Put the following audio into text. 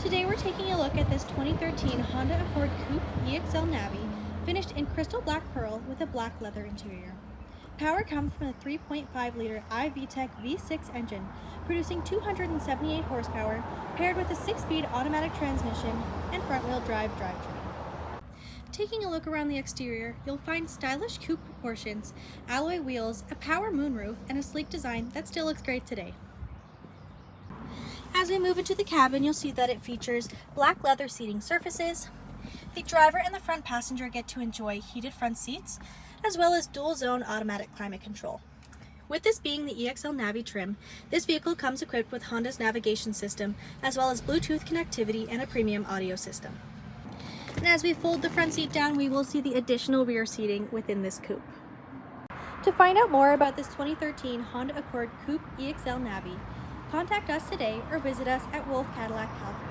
Today we're taking a look at this 2013 Honda Accord Coupe EXL Navi, finished in crystal black pearl with a black leather interior. Power comes from a 3.5-liter i-VTEC V6 engine, producing 278 horsepower, paired with a 6-speed automatic transmission and front-wheel drive drivetrain. Taking a look around the exterior, you'll find stylish coupe proportions, alloy wheels, a power moonroof, and a sleek design that still looks great today. As we move into the cabin, you'll see that it features black leather seating surfaces. The driver and the front passenger get to enjoy heated front seats, as well as dual zone automatic climate control. With this being the EXL Navi trim, this vehicle comes equipped with Honda's navigation system, as well as Bluetooth connectivity and a premium audio system. And as we fold the front seat down, we will see the additional rear seating within this coupe. To find out more about this 2013 Honda Accord Coupe EXL Navi, contact us today or visit us at Wolfe Cadillac, Calgary.